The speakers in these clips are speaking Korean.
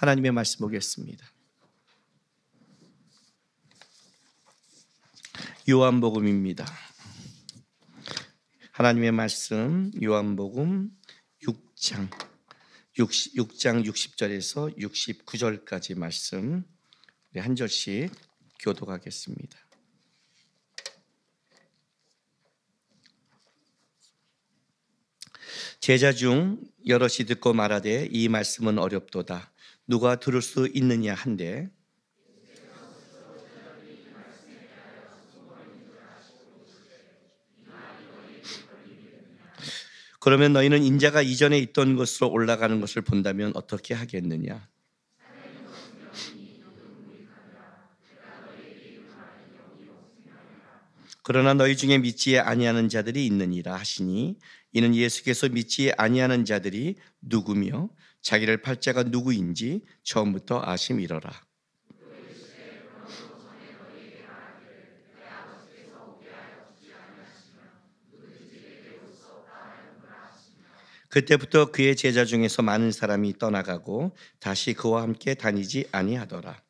하나님의 말씀 보겠습니다. 요한복음입니다. 하나님의 말씀 요한복음 6장 60절에서 69절까지 말씀 우리 한 절씩 교독하겠습니다. 제자 중 여럿이 듣고 말하되 이 말씀은 어렵도다. 누가 들을 수 있느냐 한데 그러면 너희는 인자가 이전에 있던 곳으로 올라가는 것을 본다면 어떻게 하겠느냐? 그러나 너희 중에 믿지 아니하는 자들이 있느니라 하시니 이는 예수께서 믿지 아니하는 자들이 누구며 자기를 팔 자가 누구인지 처음부터 아심이러라. 그때부터 그의 제자 중에서 많은 사람이 떠나가고 다시 그와 함께 다니지 아니하더라.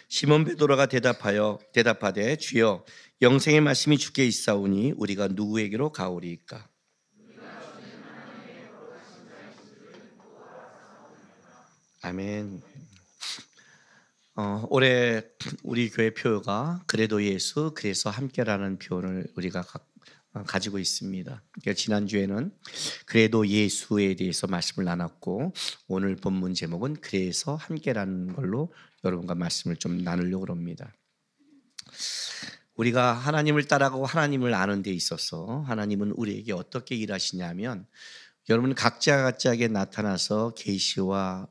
시몬 베드로가 대답하되 주여 영생의 말씀이 주께 있사오니 우리가 누구에게로 가오리이까? 아멘. 올해 우리 교회 표가 그래도 예수 그래서 함께라는 표현을 우리가 가지고 있습니다. 지난주에는 그래도 예수에 대해서 말씀을 나눴고 오늘 본문 제목은 그래서 함께라는 걸로 여러분과 말씀을 좀 나누려고 합니다. 우리가 하나님을 따라가고 하나님을 아는 데 있어서 하나님은 우리에게 어떻게 일하시냐면 여러분 각자에게 나타나서 계시와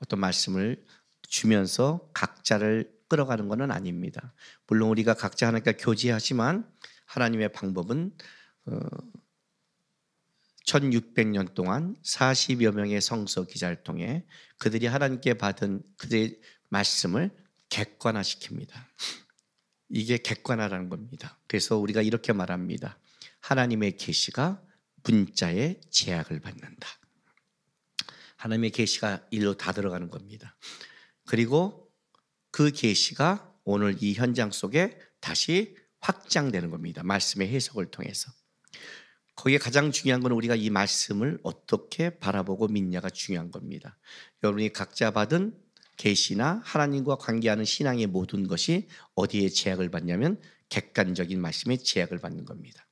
어떤 말씀을 주면서 각자를 끌어가는 것은 아닙니다. 물론 우리가 각자 하나님과 교제하지만 하나님의 방법은 1600년 동안 40여 명의 성서 기자를 통해 그들이 하나님께 받은 그들의 말씀을 객관화시킵니다. 이게 객관화라는 겁니다. 그래서 우리가 이렇게 말합니다. 하나님의 계시가 문자에 제약을 받는다. 하나님의 계시가 일로 다 들어가는 겁니다. 그리고 그 계시가 오늘 이 현장 속에 다시 확장되는 겁니다. 말씀의 해석을 통해서. 거기에 가장 중요한 건 우리가 이 말씀을 어떻게 바라보고 믿냐가 중요한 겁니다. 여러분이 각자 받은 계시나 하나님과 관계하는 신앙의 모든 것이 어디에 제약을 받냐면 객관적인 말씀에 제약을 받는 겁니다.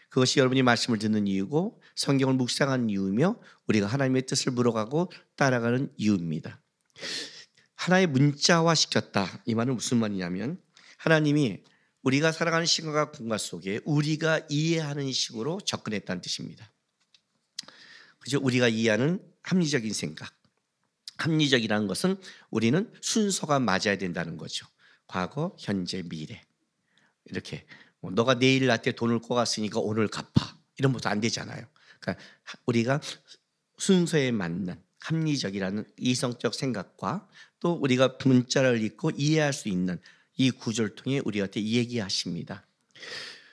그것이 여러분이 말씀을 듣는 이유고 성경을 묵상하는 이유며 우리가 하나님의 뜻을 물어가고 따라가는 이유입니다. 하나의 문자화 시켰다. 이 말은 무슨 말이냐면 하나님이 우리가 살아가는 시간과 공간 속에 우리가 이해하는 식으로 접근했다는 뜻입니다. 그죠? 우리가 이해하는 합리적인 생각. 합리적이라는 것은 우리는 순서가 맞아야 된다는 거죠. 과거, 현재, 미래. 이렇게 너가 내일 나한테 돈을 꿔갔으니까 오늘 갚아. 이런 것도 안 되잖아요. 그러니까 우리가 순서에 맞는 합리적이라는 이성적 생각과 또 우리가 문자를 읽고 이해할 수 있는 이 구조를 통해 우리한테 얘기하십니다.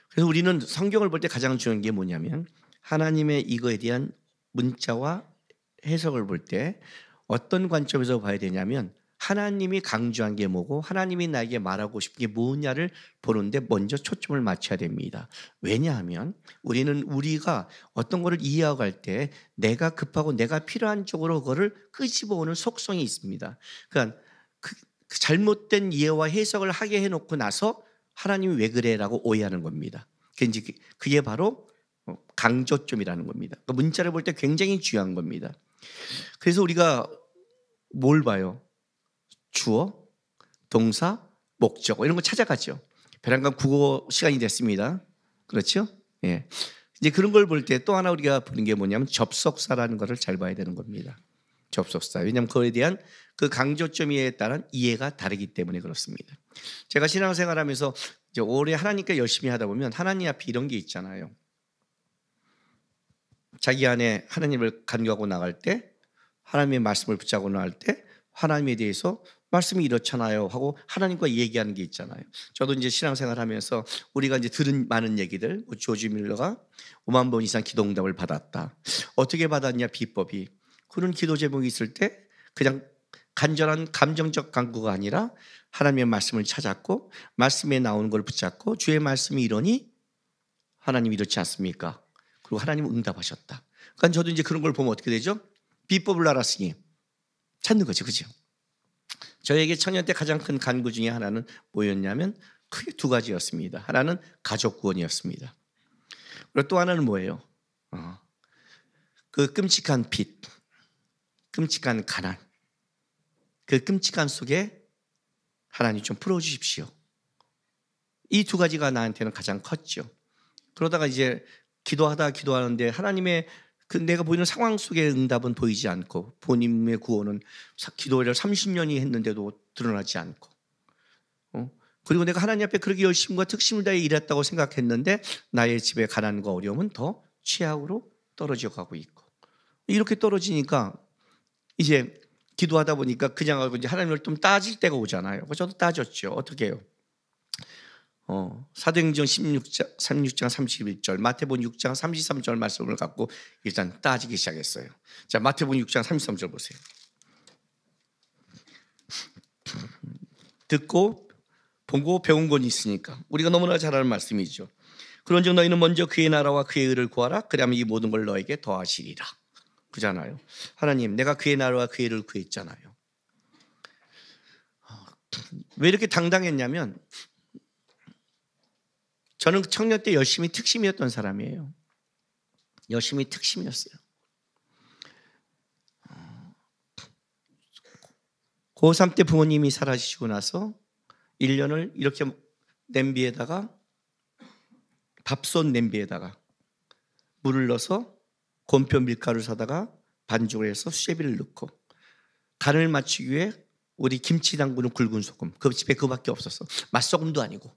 그래서 우리는 성경을 볼 때 가장 중요한 게 뭐냐면 하나님의 이거에 대한 문자와 해석을 볼 때 어떤 관점에서 봐야 되냐면 하나님이 강조한 게 뭐고 하나님이 나에게 말하고 싶은 게 뭐냐를 보는데 먼저 초점을 맞춰야 됩니다. 왜냐하면 우리는 우리가 어떤 거를 이해하고 할 때 내가 급하고 내가 필요한 쪽으로 그거를 끄집어오는 속성이 있습니다. 그러니까 그 잘못된 이해와 해석을 하게 해놓고 나서 하나님이 왜 그래라고 오해하는 겁니다. 그게 바로 강조점이라는 겁니다. 그러니까 문자를 볼 때 굉장히 중요한 겁니다. 그래서 우리가 뭘 봐요? 주어, 동사, 목적어 이런 거 찾아가죠. 베란강 국어 시간이 됐습니다. 그렇죠? 예. 이제 그런 걸 볼 때 또 하나 우리가 보는 게 뭐냐면 접속사라는 것을 잘 봐야 되는 겁니다. 접속사. 왜냐하면 그거에 대한 그 강조점에 따른 이해가 다르기 때문에 그렇습니다. 제가 신앙생활하면서 이제 오래 하나님께 열심히 하다 보면 하나님 앞에 이런 게 있잖아요. 자기 안에 하나님을 간구하고 나갈 때 하나님의 말씀을 붙잡고 나갈 때 하나님에 대해서 말씀이 이렇잖아요 하고 하나님과 얘기하는 게 있잖아요. 저도 이제 신앙생활하면서 우리가 이제 들은 많은 얘기들, 조지 밀러가 5만 번 이상 기도응답을 받았다. 어떻게 받았냐? 비법이 그런 기도 제목이 있을 때 그냥 간절한 감정적 간구가 아니라 하나님의 말씀을 찾았고 말씀에 나오는 걸 붙잡고 주의 말씀이 이러니 하나님 이렇지 않습니까? 그리고 하나님 응답하셨다. 그러니까 저도 이제 그런 걸 보면 어떻게 되죠? 비법을 알았으니 찾는 거죠, 그죠? 저에게 청년 때 가장 큰 간구 중에 하나는 뭐였냐면 크게 두 가지였습니다. 하나는 가족 구원이었습니다. 그리고 또 하나는 뭐예요? 그 끔찍한 빚, 끔찍한 가난, 그 끔찍한 속에 하나님 좀 풀어주십시오. 이 두 가지가 나한테는 가장 컸죠. 그러다가 이제 기도하는데 하나님의 그 내가 보이는 상황 속의 응답은 보이지 않고 본인의 구원은 기도를 30년이 했는데도 드러나지 않고 그리고 내가 하나님 앞에 그렇게 열심과 특심을 다해 일했다고 생각했는데 나의 집에 가난과 어려움은 더 최악으로 떨어져 가고 있고 이렇게 떨어지니까 이제 기도하다 보니까 그냥 이제 하나님을 좀 따질 때가 오잖아요. 저도 따졌죠. 어떻게 해요? 사도행전 16장 31절, 마태복음 6장 33절 말씀을 갖고 일단 따지기 시작했어요. 자, 마태복음 6장 33절 보세요. 듣고 보고 배운 건 있으니까 우리가 너무나 잘 아는 말씀이죠. 그런즉 너희는 먼저 그의 나라와 그의 의를 구하라. 그러면 이 모든 걸 너에게 더하시리라. 그잖아요. 하나님, 내가 그의 나라와 그의 의를 구했잖아요. 왜 이렇게 당당했냐면 저는 청년 때 열심히 특심이었던 사람이에요. 열심히 특심이었어요. 고3 때 부모님이 사라지시고 나서 1년을 이렇게 냄비에다가 밥솥 냄비에다가 물을 넣어서 곰표 밀가루를 사다가 반죽을 해서 수제비를 넣고 간을 맞추기 위해 우리 김치 담그는 굵은 소금, 그 집에 그거밖에 없었어. 맛소금도 아니고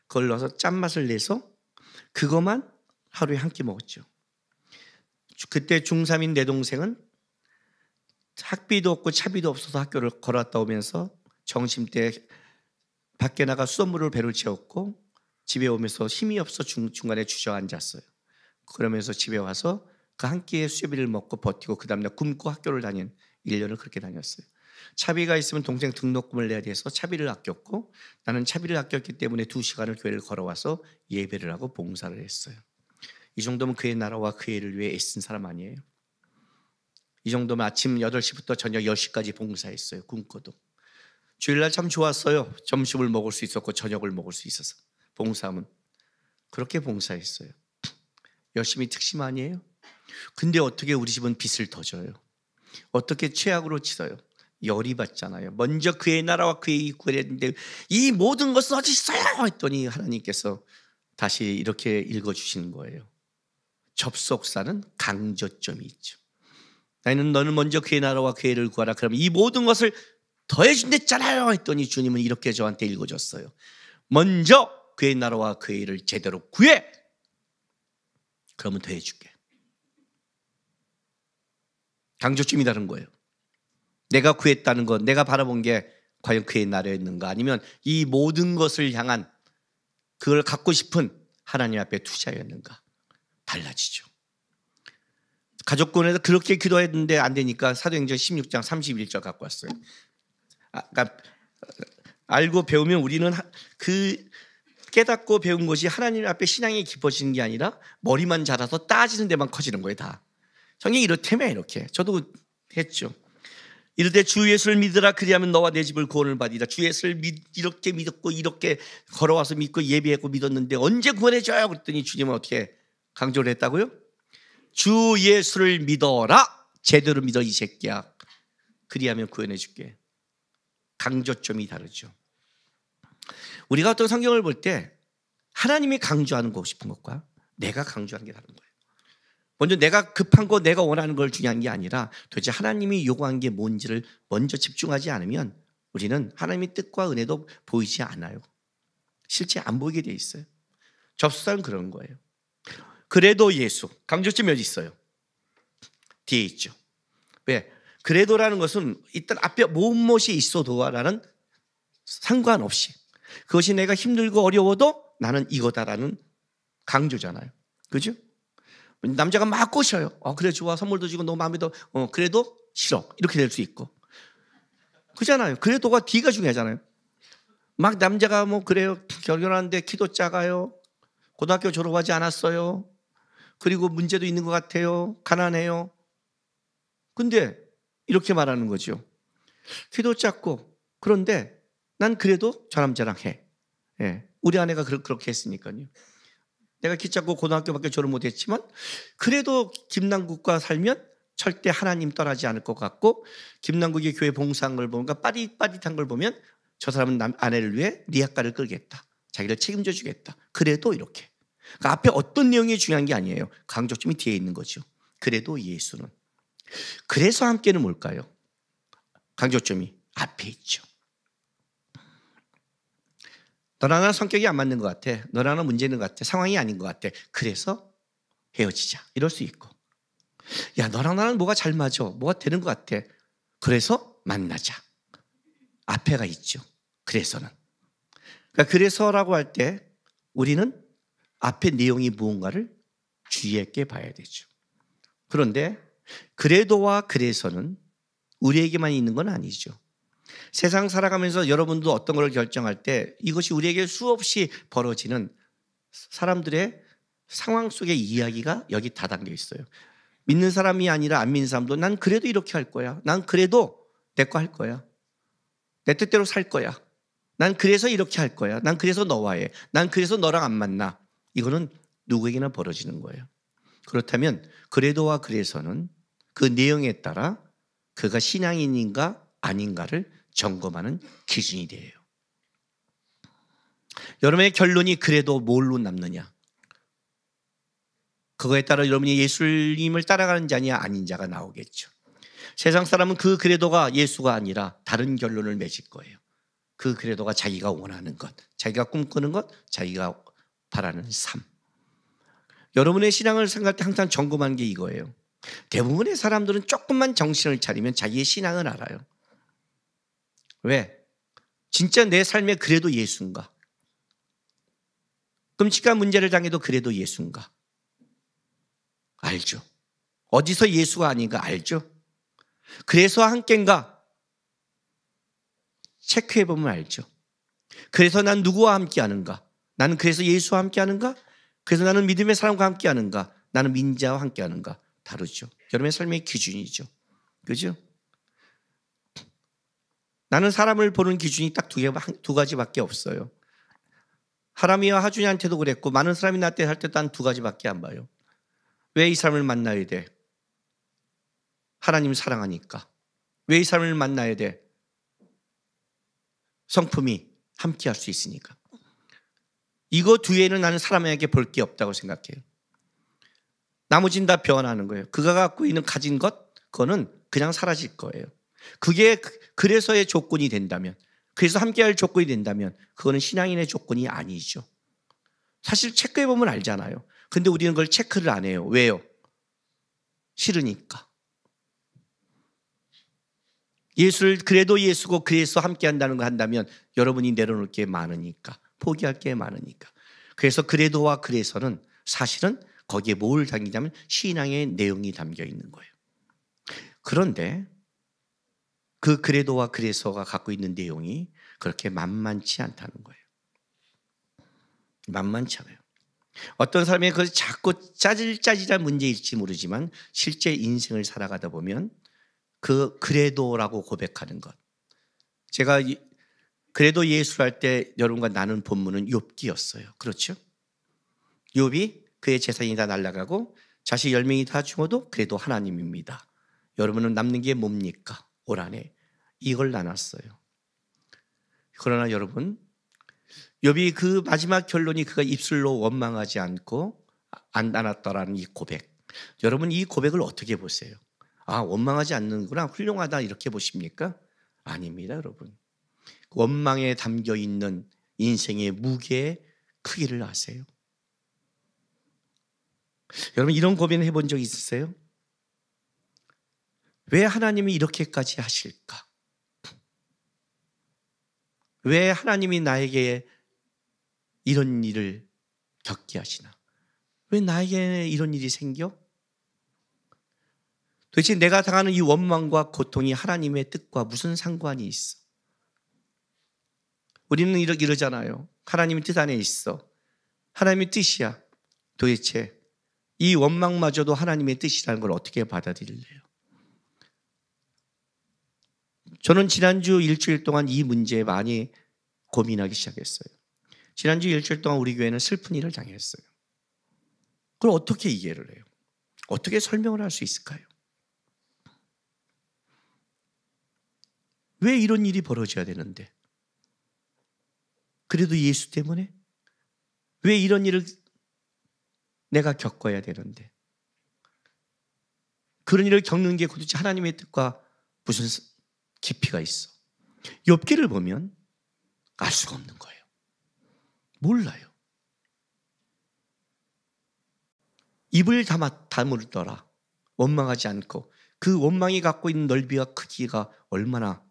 그걸 넣어서 짠맛을 내서 그것만 하루에 한 끼 먹었죠. 그때 중3인 내 동생은 학비도 없고 차비도 없어서 학교를 걸어왔다 오면서 점심때 밖에 나가 수돗물을 배를 채웠고 집에 오면서 힘이 없어 중간에 주저앉았어요. 그러면서 집에 와서 그 한 끼의 수제비를 먹고 버티고 그 다음날 굶고 학교를 다닌 1년을 그렇게 다녔어요. 차비가 있으면 동생 등록금을 내야 돼서 차비를 아꼈고 나는 차비를 아꼈기 때문에 2시간을 교회를 걸어와서 예배를 하고 봉사를 했어요. 이 정도면 그의 나라와 그의 일을 위해 애쓴 사람 아니에요? 이 정도면 아침 8시부터 저녁 10시까지 봉사했어요. 굶고도. 주일날 참 좋았어요. 점심을 먹을 수 있었고 저녁을 먹을 수 있어서. 봉사하면 그렇게 봉사했어요. 열심히 특심 아니에요? 근데 어떻게 우리 집은 빚을 더 져요? 어떻게 최악으로 치어요? 열이 받잖아요. 먼저 그의 나라와 그의 일을 구했는데 이 모든 것은 어디 있어요? 했더니 하나님께서 다시 이렇게 읽어주시는 거예요. 접속사는 강조점이 있죠. 너는 먼저 그의 나라와 그의 일을 구하라. 그러면 이 모든 것을 더해준댔잖아요 했더니 주님은 이렇게 저한테 읽어줬어요. 먼저 그의 나라와 그의 일을 제대로 구해. 그러면 더해줄게. 강조점이 다른 거예요. 내가 구했다는 것, 내가 바라본 게 과연 그의 나라였는가 아니면 이 모든 것을 향한 그걸 갖고 싶은 하나님 앞에 투자였는가 달라지죠. 가족권에서 그렇게 기도했는데 안 되니까 사도행전 16장 31절 갖고 왔어요. 그러니까 알고 배우면 우리는 그 깨닫고 배운 것이 하나님 앞에 신앙이 깊어지는 게 아니라 머리만 자라서 따지는 데만 커지는 거예요. 다 성경이 이렇다며 이렇게 저도 했죠. 이르되 주 예수를 믿으라. 그리하면 너와 내 집을 구원을 받으리라. 주 예수를 이렇게 믿었고 이렇게 걸어와서 믿고 예배하고 믿었는데 언제 구원해줘요? 그랬더니 주님은 어떻게 강조를 했다고요? 주 예수를 믿어라. 제대로 믿어 이 새끼야. 그리하면 구원해줄게. 강조점이 다르죠. 우리가 어떤 성경을 볼 때 하나님이 강조하는 거 싶은 것과 내가 강조하는 게 다른 거예요. 먼저 내가 급한 거 내가 원하는 걸 중요한 게 아니라 도대체 하나님이 요구한 게 뭔지를 먼저 집중하지 않으면 우리는 하나님의 뜻과 은혜도 보이지 않아요. 실제 안 보이게 돼 있어요. 접수사는 그런 거예요. 그래도 예수 강조점이 어디 있어요? 뒤에 있죠. 왜? 그래도라는 것은 일단 앞에 무엇이 있어도라는 상관없이 그것이 내가 힘들고 어려워도 나는 이거다라는 강조잖아요. 그죠? 남자가 막 꼬셔요. 그래 좋아, 선물도 주고 너무 마음에 들어. 그래도 싫어. 이렇게 될 수 있고. 그잖아요. 그래도가 D가 중요하잖아요. 막 남자가 뭐 그래요. 결혼하는데 키도 작아요. 고등학교 졸업하지 않았어요. 그리고 문제도 있는 것 같아요. 가난해요. 근데 이렇게 말하는 거죠. 키도 작고 그런데 난 그래도 저 남자랑 해. 예. 우리 아내가 그렇게 했으니까요. 내가 키 작고 고등학교밖에 졸업 못했지만 그래도 김남국과 살면 절대 하나님 떠나지 않을 것 같고, 김남국이 교회 봉사한 걸 보니까 빠릿빠릿한 걸 보면 저 사람은 아내를 위해 리아가를 끌겠다. 자기를 책임져 주겠다. 그래도 이렇게. 그러니까 앞에 어떤 내용이 중요한 게 아니에요. 강조점이 뒤에 있는 거죠. 그래도 예수는. 그래서 함께는 뭘까요? 강조점이 앞에 있죠. 너랑 성격이 안 맞는 것 같아. 너랑은 문제 있는 것 같아. 상황이 아닌 것 같아. 그래서 헤어지자. 이럴 수 있고. 야, 너랑 나는 뭐가 잘 맞아. 뭐가 되는 것 같아. 그래서 만나자. 앞에가 있죠. 그래서는. 그러니까 그래서라고 할 때 우리는 앞에 내용이 무언가를 주의 있게 봐야 되죠. 그런데 그래도와 그래서는 우리에게만 있는 건 아니죠. 세상 살아가면서 여러분도 어떤 걸 결정할 때 이것이 우리에게 수없이 벌어지는 사람들의 상황 속의 이야기가 여기 다 담겨 있어요. 믿는 사람이 아니라 안 믿는 사람도 난 그래도 이렇게 할 거야. 난 그래도 내 거 할 거야. 내 뜻대로 살 거야. 난 그래서 이렇게 할 거야. 난 그래서 너와 해. 난 그래서 너랑 안 만나. 이거는 누구에게나 벌어지는 거예요. 그렇다면 그래도와 그래서는 그 내용에 따라 그가 신앙인인가 아닌가를 점검하는 기준이 돼요. 여러분의 결론이 그래도 뭘로 남느냐? 그거에 따라 여러분이 예수님을 따라가는 자냐 아닌 자가 나오겠죠. 세상 사람은 그 그래도가 예수가 아니라 다른 결론을 맺을 거예요. 그 그래도가 자기가 원하는 것, 자기가 꿈꾸는 것, 자기가 바라는 삶. 여러분의 신앙을 생각할 때 항상 점검하는 게 이거예요. 대부분의 사람들은 조금만 정신을 차리면 자기의 신앙을 알아요. 왜? 진짜 내 삶에 그래도 예수인가? 끔찍한 문제를 당해도 그래도 예수인가? 알죠. 어디서 예수가 아닌가 알죠. 그래서 함께인가? 체크해보면 알죠. 그래서 난 누구와 함께하는가? 나는 그래서 예수와 함께하는가? 그래서 나는 믿음의 사람과 함께하는가? 나는 민자와 함께하는가? 다르죠. 여러분의 삶의 기준이죠. 그죠? 나는 사람을 보는 기준이 딱 두 가지밖에 없어요. 하람이와 하준이한테도 그랬고 많은 사람이 나한테 할 때도 한 두 가지밖에 안 봐요. 왜 이 사람을 만나야 돼? 하나님을 사랑하니까. 왜 이 사람을 만나야 돼? 성품이 함께할 수 있으니까. 이거 뒤에는 나는 사람에게 볼 게 없다고 생각해요. 나머지는 다 변하는 거예요. 그가 갖고 있는 가진 것, 그거는 그냥 사라질 거예요. 그게 그래서의 조건이 된다면, 그래서 함께할 조건이 된다면 그거는 신앙인의 조건이 아니죠. 사실 체크해보면 알잖아요. 근데 우리는 그걸 체크를 안 해요. 왜요? 싫으니까. 예수를 그래도 예수고 그래서 함께한다는 거 한다면 여러분이 내려놓을 게 많으니까, 포기할 게 많으니까. 그래서 그래도와 그래서는 사실은 거기에 뭘 담기냐면 신앙의 내용이 담겨 있는 거예요. 그런데 그 그래도와 그래서가 갖고 있는 내용이 그렇게 만만치 않다는 거예요. 만만치 않아요. 어떤 사람이 그 자꾸 짜질짜질한 문제일지 모르지만 실제 인생을 살아가다 보면 그 그래도라고 고백하는 것. 제가 그래도 예수할 때 여러분과 나눈 본문은 욥기였어요. 그렇죠? 욥이 그의 재산이 다 날아가고 자식 10명이 다 죽어도 그래도 하나님입니다. 여러분은 남는 게 뭡니까? 올 한해 이걸 나눴어요. 그러나 여러분, 욥이 그 마지막 결론이 그가 입술로 원망하지 않고 안 안았더라는 이 고백. 여러분 이 고백을 어떻게 보세요? 아, 원망하지 않는구나, 훌륭하다 이렇게 보십니까? 아닙니다, 여러분. 원망에 담겨 있는 인생의 무게의 크기를 아세요? 여러분 이런 고민 해본 적 있으세요? 왜 하나님이 이렇게까지 하실까? 왜 하나님이 나에게 이런 일을 겪게 하시나? 왜 나에게 이런 일이 생겨? 도대체 내가 당하는 이 원망과 고통이 하나님의 뜻과 무슨 상관이 있어? 우리는 이러잖아요. 하나님의 뜻 안에 있어. 하나님의 뜻이야. 도대체 이 원망마저도 하나님의 뜻이라는 걸 어떻게 받아들일래요? 저는 지난주 일주일 동안 이 문제에 많이 고민하기 시작했어요. 지난주 일주일 동안 우리 교회는 슬픈 일을 당했어요. 그걸 어떻게 이해를 해요? 어떻게 설명을 할 수 있을까요? 왜 이런 일이 벌어져야 되는데? 그래도 예수 때문에? 왜 이런 일을 내가 겪어야 되는데? 그런 일을 겪는 게 도대체 하나님의 뜻과 무슨 깊이가 있어? 욥기를 보면 알 수가 없는 거예요. 몰라요. 입을 다물더라. 원망하지 않고 그 원망이 갖고 있는 넓이와 크기가 얼마나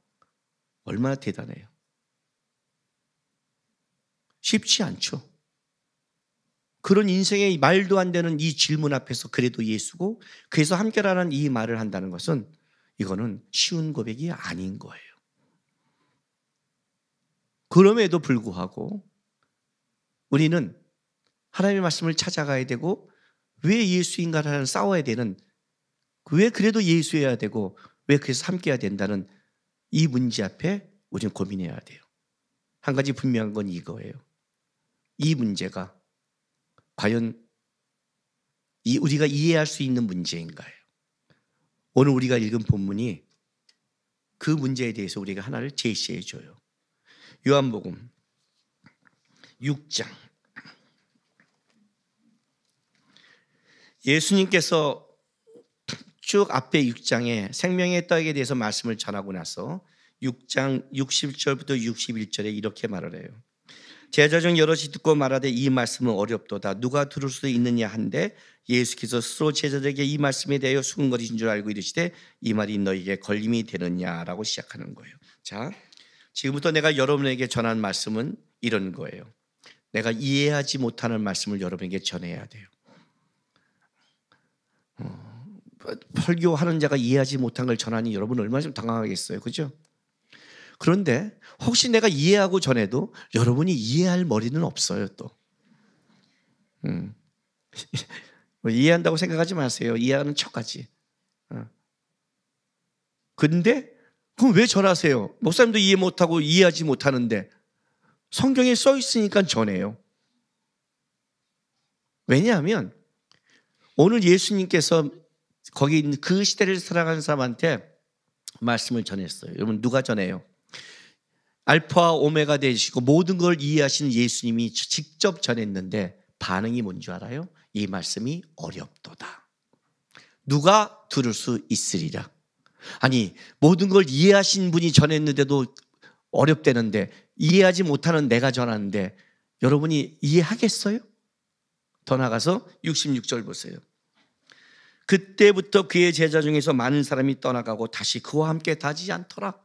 대단해요. 쉽지 않죠. 그런 인생의 말도 안 되는 이 질문 앞에서 그래도 예수고, 그래서 함께라는 이 말을 한다는 것은 이거는 쉬운 고백이 아닌 거예요. 그럼에도 불구하고 우리는 하나님의 말씀을 찾아가야 되고, 왜 예수인가를 싸워야 되는, 왜 그래도 예수여야 되고, 왜 그래서 함께해야 된다는 이 문제 앞에 우리는 고민해야 돼요. 한 가지 분명한 건 이거예요. 이 문제가 과연 우리가 이해할 수 있는 문제인가요? 오늘 우리가 읽은 본문이 그 문제에 대해서 우리가 하나를 제시해 줘요. 요한복음 6장. 예수님께서 쭉 앞에 6장에 생명의 떡에 대해서 말씀을 전하고 나서 6장 60절부터 61절에 이렇게 말을 해요. 제자 중 여럿이 듣고 말하되 이 말씀은 어렵도다. 누가 들을 수 있느냐 한데 예수께서 스스로 제자들에게 이 말씀에 대하여 수근거리신 줄 알고 이르시되 이 말이 너희에게 걸림이 되느냐라고 시작하는 거예요. 자, 지금부터 내가 여러분에게 전한 말씀은 이런 거예요. 내가 이해하지 못하는 말씀을 여러분에게 전해야 돼요. 설교하는 자가 이해하지 못한 걸 전하니 여러분 얼마나 좀 당황하겠어요. 그죠? 그런데 혹시 내가 이해하고 전해도 여러분이 이해할 머리는 없어요. 또 이해한다고 생각하지 마세요. 이해하는 척하지. 근데 그럼 왜 전하세요? 목사님도 이해 못하고 이해하지 못하는데 성경에 써 있으니까 전해요. 왜냐하면 오늘 예수님께서 거기 있는 그 시대를 살아가는 사람한테 말씀을 전했어요. 여러분 누가 전해요? 알파와 오메가 되시고 모든 걸 이해하시는 예수님이 직접 전했는데 반응이 뭔지 알아요? 이 말씀이 어렵도다. 누가 들을 수 있으리라. 아니 모든 걸 이해하신 분이 전했는데도 어렵다는데 이해하지 못하는 내가 전하는데 여러분이 이해하겠어요? 더 나가서 66절 보세요. 그때부터 그의 제자 중에서 많은 사람이 떠나가고 다시 그와 함께 다지지 않더라.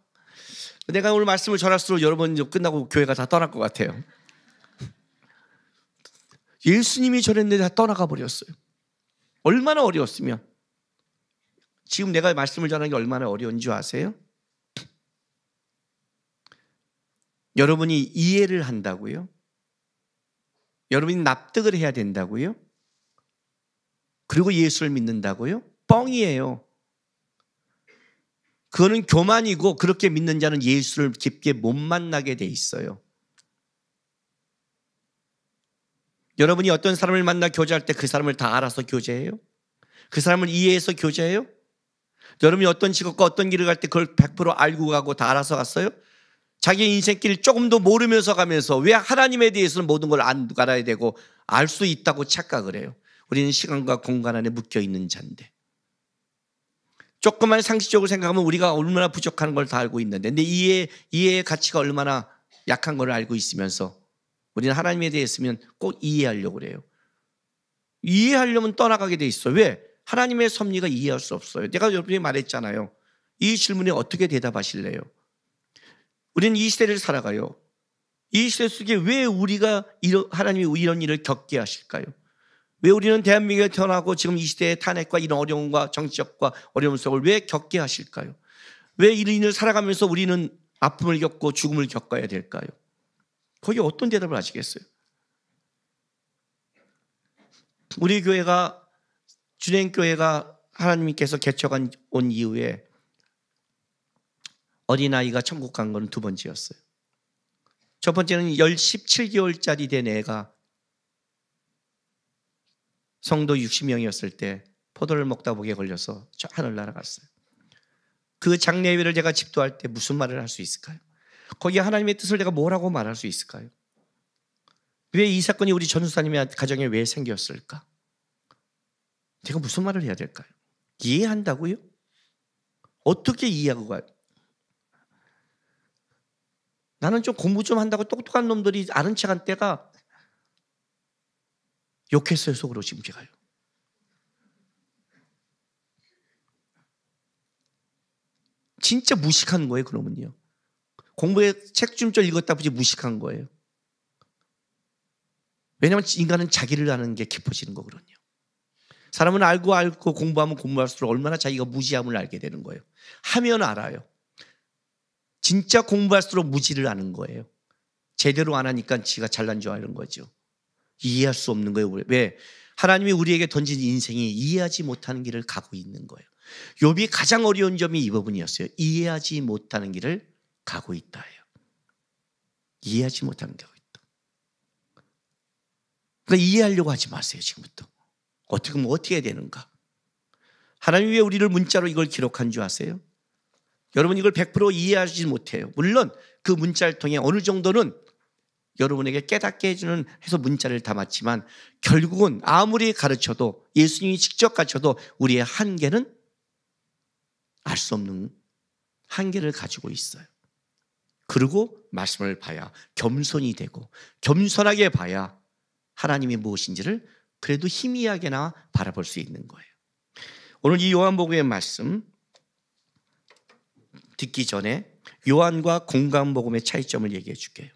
내가 오늘 말씀을 전할수록 여러분 끝나고 교회가 다 떠날 것 같아요. 예수님이 전했는데 다 떠나가 버렸어요. 얼마나 어려웠으면. 지금 내가 말씀을 전하는 게 얼마나 어려운 줄 아세요? 여러분이 이해를 한다고요? 여러분이 납득을 해야 된다고요? 그리고 예수를 믿는다고요? 뻥이에요. 그거는 교만이고 그렇게 믿는 자는 예수를 깊게 못 만나게 돼 있어요. 여러분이 어떤 사람을 만나 교제할 때 그 사람을 다 알아서 교제해요? 그 사람을 이해해서 교제해요? 여러분이 어떤 직업과 어떤 길을 갈 때 그걸 100% 알고 가고 다 알아서 갔어요? 자기 인생길 조금도 모르면서 가면서 왜 하나님에 대해서는 모든 걸 알아야 되고 알 수 있다고 착각을 해요? 우리는 시간과 공간 안에 묶여 있는 자인데 조금만 상식적으로 생각하면 우리가 얼마나 부족한 걸 다 알고 있는데 근데 이해의 가치가 얼마나 약한 걸 알고 있으면서 우리는 하나님에 대해서는 꼭 이해하려고 그래요. 이해하려면 떠나가게 돼 있어요. 왜? 하나님의 섭리가 이해할 수 없어요. 내가 여러분이 말했잖아요. 이 질문에 어떻게 대답하실래요? 우리는 이 시대를 살아가요. 이 시대 속에 왜 우리가 하나님이 이런 일을 겪게 하실까요? 왜 우리는 대한민국에 태어나고 지금 이 시대의 탄핵과 이런 어려움과 정치적과 어려움 속을 왜 겪게 하실까요? 왜 이런 일을 살아가면서 우리는 아픔을 겪고 죽음을 겪어야 될까요? 거기에 어떤 대답을 하시겠어요? 우리 교회가 준행교회가 하나님께서 개척한 온 이후에 어린아이가 천국 간 건 두 번째였어요. 첫 번째는 17개월짜리 된 애가 성도 60명이었을 때 포도를 먹다 목에 걸려서 저 하늘 날아갔어요. 그 장례 예배를 제가 집도할 때 무슨 말을 할 수 있을까요? 거기에 하나님의 뜻을 내가 뭐라고 말할 수 있을까요? 왜 이 사건이 우리 전도사님의 가정에 왜 생겼을까? 제가 무슨 말을 해야 될까요? 이해한다고요? 어떻게 이해하고 가요? 나는 좀 공부 좀 한다고 똑똑한 놈들이 아는 척한 때가 욕했어요, 속으로 지금 제가요. 진짜 무식한 거예요, 그놈은요. 공부에 책 좀 읽었다 보지 무식한 거예요. 왜냐하면 인간은 자기를 아는 게 깊어지는 거거든요. 사람은 알고 공부하면 공부할수록 얼마나 자기가 무지함을 알게 되는 거예요. 하면 알아요. 진짜 공부할수록 무지를 아는 거예요. 제대로 안 하니까 지가 잘난 줄 아는 거죠. 이해할 수 없는 거예요. 왜? 하나님이 우리에게 던진 인생이 이해하지 못하는 길을 가고 있는 거예요. 욥이 가장 어려운 점이 이 부분이었어요. 이해하지 못하는 길을 가고 있다예요. 이해하지 못하는 길을 가고 있다. 그러니까 이해하려고 하지 마세요. 지금부터. 어떻게 하면 어떻게 해야 되는가? 하나님이 왜 우리를 문자로 이걸 기록한 줄 아세요? 여러분 이걸 100% 이해하지 못해요. 물론 그 문자를 통해 어느 정도는 여러분에게 깨닫게 해주는 해서 문자를 담았지만 결국은 아무리 가르쳐도 예수님이 직접 가르쳐도 우리의 한계는 알 수 없는 한계를 가지고 있어요. 그리고 말씀을 봐야 겸손이 되고 겸손하게 봐야 하나님이 무엇인지를 그래도 희미하게나 바라볼 수 있는 거예요. 오늘 이 요한복음의 말씀 듣기 전에 요한과 공간복음의 차이점을 얘기해 줄게요.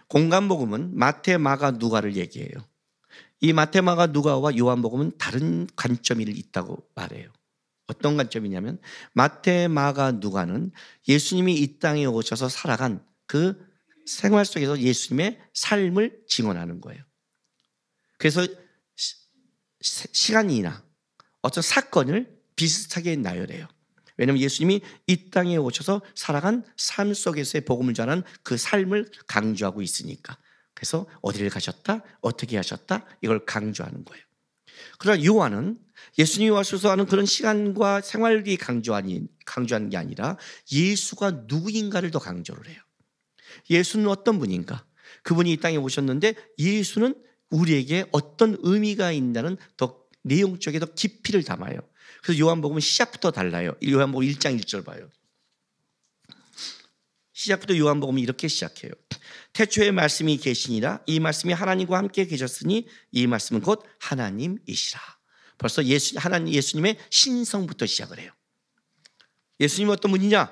공간복음은 마태, 마가, 누가를 얘기해요. 이 마태, 마가, 누가와 요한복음은 다른 관점이 있다고 말해요. 어떤 관점이냐면 마태, 마가, 누가는 예수님이 이 땅에 오셔서 살아간 그 생활 속에서 예수님의 삶을 증언하는 거예요. 그래서 시간이나 어떤 사건을 비슷하게 나열해요. 왜냐하면 예수님이 이 땅에 오셔서 살아간 삶 속에서의 복음을 전하는 그 삶을 강조하고 있으니까. 그래서 어디를 가셨다, 어떻게 하셨다 이걸 강조하는 거예요. 그러나 요한은 예수님이 와셔서 하는 그런 시간과 생활이 강조하는 게 아니라 예수가 누구인가를 더 강조를 해요. 예수는 어떤 분인가? 그분이 이 땅에 오셨는데 예수는 우리에게 어떤 의미가 있다는 더 내용적에 더 깊이를 담아요. 그래서 요한복음은 시작부터 달라요. 요한복음 1장 1절 봐요. 시작부터 요한복음이 이렇게 시작해요. 태초에 말씀이 계시니라. 이 말씀이 하나님과 함께 계셨으니 이 말씀은 곧 하나님이시라. 벌써 예수님의 신성부터 시작을 해요. 예수님은 어떤 분이냐?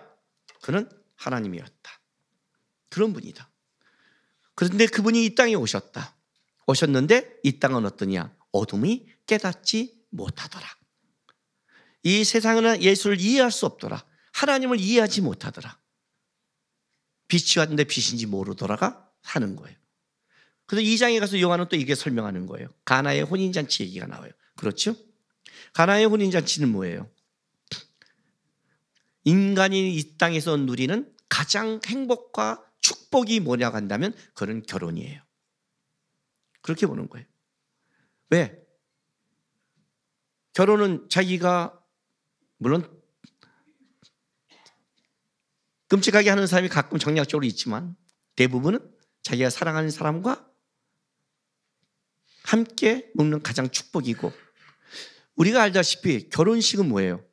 그는 하나님이었다. 그런 분이다. 그런데 그분이 이 땅에 오셨는데 이 땅은 어떠냐? 어둠이 깨닫지 못하더라. 이 세상은 예수를 이해할 수 없더라. 하나님을 이해하지 못하더라. 빛이 왔는데 빛인지 모르더라가 하는 거예요. 그래서 2장에 가서 요한은 또 이게 설명하는 거예요. 가나의 혼인잔치 얘기가 나와요. 그렇죠? 가나의 혼인잔치는 뭐예요? 인간이 이 땅에서 누리는 가장 행복과 축복이 뭐냐고 한다면 그건 결혼이에요. 그렇게 보는 거예요. 왜? 결혼은 자기가 물론 끔찍하게 하는 사람이 가끔 정략적으로 있지만 대부분은 자기가 사랑하는 사람과 함께 먹는 가장 축복이고, 우리가 알다시피 결혼식은 뭐예요?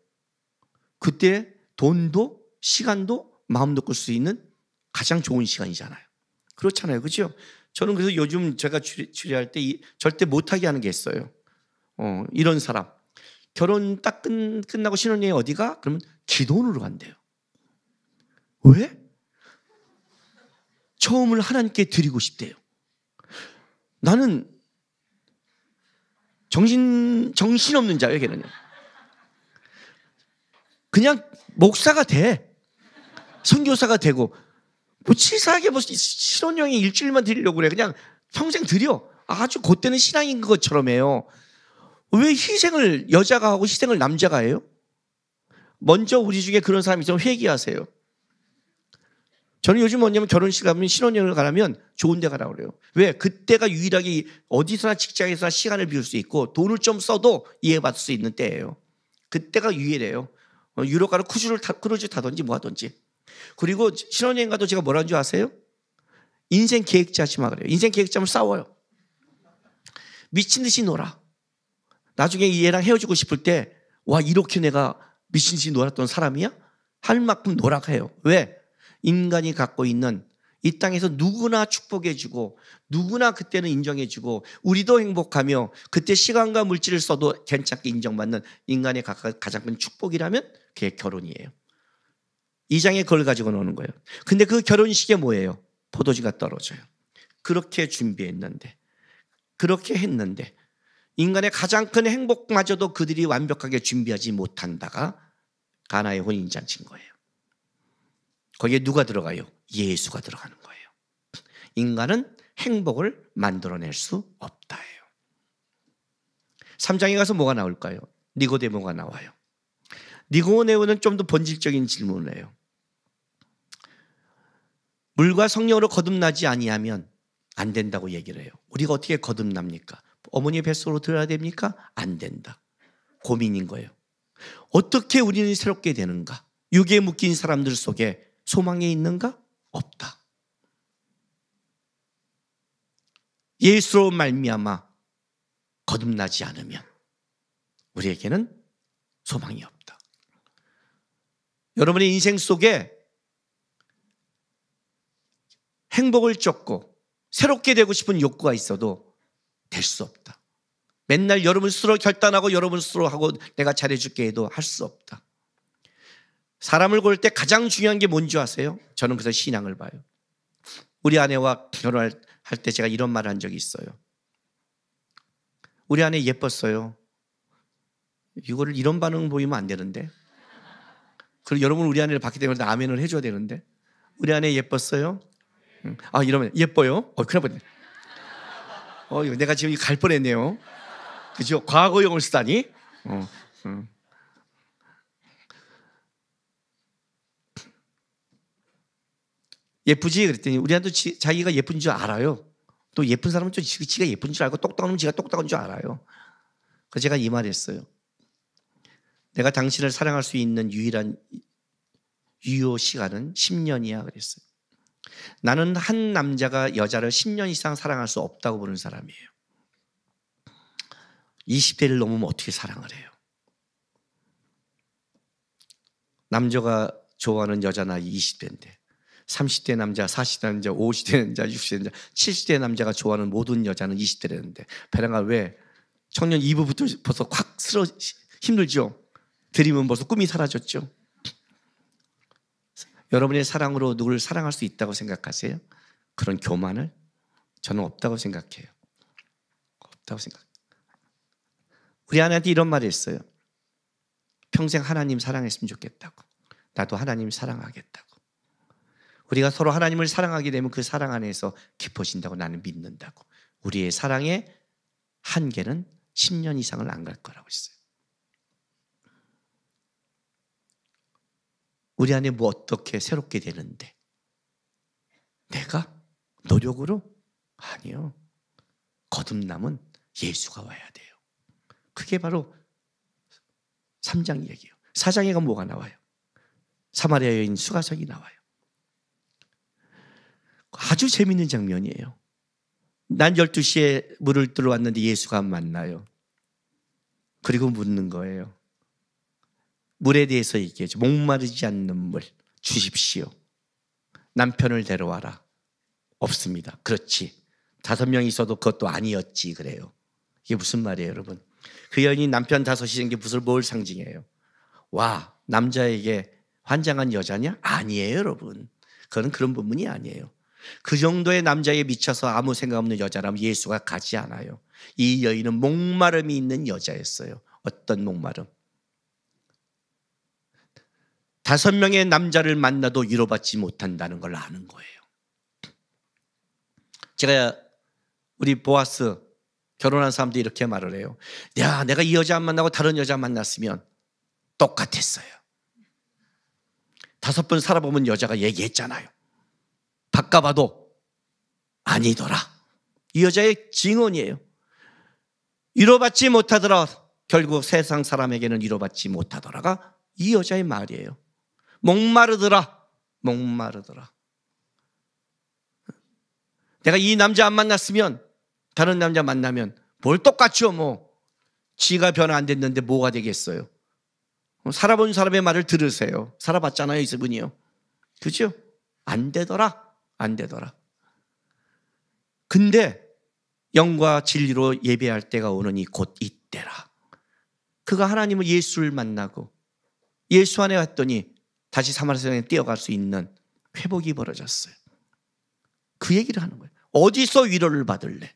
그때 돈도 시간도 마음도 끌 수 있는 가장 좋은 시간이잖아요. 그렇잖아요. 그렇죠? 저는 그래서 요즘 제가 주례할 때 절대 못하게 하는 게 있어요. 이런 사람 결혼 딱 끝나고 신혼여행 어디가? 그러면 기도원으로 간대요. 왜? 처음을 하나님께 드리고 싶대요. 나는 정신없는 자예요, 걔는요. 그냥 목사가 돼. 선교사가 되고, 뭐 치사하게 뭐 신혼여행 일주일만 드리려고 그래. 그냥 평생 드려. 아주 그때는 신앙인 것처럼 해요. 왜 희생을 여자가 하고 희생을 남자가 해요? 먼저 우리 중에 그런 사람이 있으면 회개하세요. 저는 요즘 뭐냐면 결혼식 가면 신혼여행을 가려면 좋은 데 가라고 그래요. 왜? 그때가 유일하게 어디서나 직장에서나 시간을 비울 수 있고 돈을 좀 써도 이해받을 수 있는 때예요. 그때가 유일해요. 유럽 가서 크루즈 타든지 뭐 하든지. 그리고 신혼여행 가도 제가 뭐라는 줄 아세요? 인생 계획 짜지 마 그래요. 인생 계획 짜면 싸워요. 미친 듯이 놀아. 나중에 얘랑 헤어지고 싶을 때 와 이렇게 내가 미친 듯이 놀았던 사람이야? 할 만큼 놀아 해요. 왜? 인간이 갖고 있는 이 땅에서 누구나 축복해주고 누구나 그때는 인정해주고 우리도 행복하며 그때 시간과 물질을 써도 괜찮게 인정받는 인간의 가장 큰 축복이라면 그게 결혼이에요. 이 장에 그걸 가지고 노는 거예요. 근데 그 결혼식에 뭐예요? 포도주가 떨어져요. 그렇게 준비했는데 그렇게 했는데 인간의 가장 큰 행복마저도 그들이 완벽하게 준비하지 못한다가 가나의 혼인잔치인 거예요. 거기에 누가 들어가요? 예수가 들어가는 거예요. 인간은 행복을 만들어낼 수 없다예요. 3장에 가서 뭐가 나올까요? 니고데모가 나와요. 니고데모는 좀 더 본질적인 질문을 해요. 물과 성령으로 거듭나지 아니하면 안 된다고 얘기를 해요. 우리가 어떻게 거듭납니까? 어머니 뱃속으로 들어야 됩니까? 안 된다. 고민인 거예요. 어떻게 우리는 새롭게 되는가? 육에 묶인 사람들 속에 소망이 있는가? 없다. 예수로 말미암아 거듭나지 않으면 우리에게는 소망이 없다. 여러분의 인생 속에 행복을 쫓고 새롭게 되고 싶은 욕구가 있어도 될 수 없다. 맨날 여러분 스스로 결단하고 여러분 스스로 하고 내가 잘해줄게 해도 할 수 없다. 사람을 고를 때 가장 중요한 게 뭔지 아세요? 저는 그래서 신앙을 봐요. 우리 아내와 결혼할 때 제가 이런 말을 한 적이 있어요. 우리 아내 예뻤어요. 이거를 이런 반응 보이면 안 되는데. 그리고 여러분 우리 아내를 봤기 때문에 아멘을 해줘야 되는데. 우리 아내 예뻤어요? 아 이러면 예뻐요? 큰일 났네. 내가 지금 갈 뻔했네요. 그죠? 과거형을 쓰다니. 예쁘지? 그랬더니 우리한테 자기가 예쁜 줄 알아요. 또 예쁜 사람은 또 지가 예쁜 줄 알고 똑똑한 놈은 지가 똑똑한 줄 알아요. 그래서 제가 이 말했어요. 내가 당신을 사랑할 수 있는 유일한 유효 시간은 10년이야 그랬어요. 나는 한 남자가 여자를 10년 이상 사랑할 수 없다고 보는 사람이에요. 20대를 넘으면 어떻게 사랑을 해요? 남자가 좋아하는 여자 나이 20대인데 30대 남자, 40대 남자, 50대 남자, 60대 남자, 70대 남자가 좋아하는 모든 여자는 20대라는데 배랑아 왜 청년 2부부터 벌써 확 힘들죠? 드리면 벌써 꿈이 사라졌죠? 여러분의 사랑으로 누구를 사랑할 수 있다고 생각하세요? 그런 교만을? 저는 없다고 생각해요. 없다고 생각해요. 우리 아내한테 이런 말을 했어요. 평생 하나님 사랑했으면 좋겠다고. 나도 하나님 사랑하겠다고. 우리가 서로 하나님을 사랑하게 되면 그 사랑 안에서 깊어진다고 나는 믿는다고. 우리의 사랑의 한계는 10년 이상을 안 갈 거라고 했어요. 우리 안에 뭐 어떻게 새롭게 되는데 내가 노력으로? 아니요. 거듭남은 예수가 와야 돼요. 그게 바로 3장 얘기예요. 4장에 가면 뭐가 나와요? 사마리아 여인 수가성이 나와요. 아주 재밌는 장면이에요. 난 12시에 물을 들어왔는데 예수가 만나요. 그리고 묻는 거예요. 물에 대해서 얘기하죠. 목마르지 않는 물 주십시오. 남편을 데려와라. 없습니다. 그렇지. 5명 있어도 그것도 아니었지 그래요. 이게 무슨 말이에요 여러분? 그 여인이 남편 5이 된 게 뭘 상징해요? 와, 남자에게 환장한 여자냐? 아니에요, 여러분. 그건 그런 부분이 아니에요. 그 정도의 남자에 미쳐서 아무 생각 없는 여자라면 예수가 가지 않아요. 이 여인은 목마름이 있는 여자였어요. 어떤 목마름? 5명의 남자를 만나도 위로받지 못한다는 걸 아는 거예요. 제가 우리 보아스 결혼한 사람들이 이렇게 말을 해요. 야, 내가 이 여자 안 만나고 다른 여자 만났으면 똑같았어요. 5번 살아보면 여자가 얘기했잖아요. 바꿔봐도 아니더라. 이 여자의 증언이에요. 위로받지 못하더라. 결국 세상 사람에게는 위로받지 못하더라가 이 여자의 말이에요. 목마르더라. 목마르더라. 내가 이 남자 안 만났으면 다른 남자 만나면 뭘 똑같죠 뭐. 지가 변화 안 됐는데 뭐가 되겠어요. 살아본 사람의 말을 들으세요. 살아봤잖아요 이분이요. 그죠? 안 되더라. 안 되더라. 근데 영과 진리로 예배할 때가 오느니 곧 이때라. 그가 하나님을 예수를 만나고 예수 안에 왔더니 다시 사마리아성에 뛰어갈 수 있는 회복이 벌어졌어요. 그 얘기를 하는 거예요. 어디서 위로를 받을래?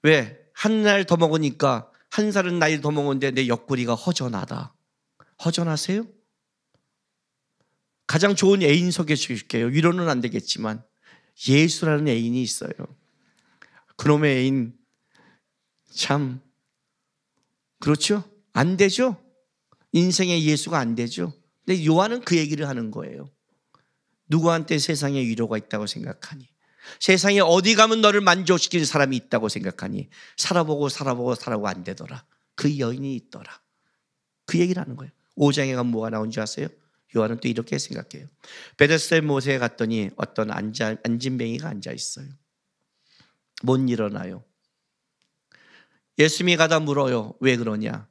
왜? 한 날 더 먹으니까 한 살은 나이 더 먹었는데 내 옆구리가 허전하다. 허전하세요? 가장 좋은 애인 소개해 줄게요. 위로는 안 되겠지만 예수라는 애인이 있어요. 그놈의 애인 참 그렇죠? 안 되죠? 인생에 예수가 안 되죠? 근데 요한은 그 얘기를 하는 거예요. 누구한테 세상에 위로가 있다고 생각하니? 세상에 어디 가면 너를 만족시키는 사람이 있다고 생각하니? 살아보고 안 되더라. 그 여인이 있더라. 그 얘기를 하는 거예요. 5장에 가면 뭐가 나온 줄 아세요? 요한은 또 이렇게 생각해요. 베데스다 못에 갔더니 어떤 안진뱅이가 앉아 있어요. 못 일어나요. 예수님이 가다 물어요. 왜 그러냐?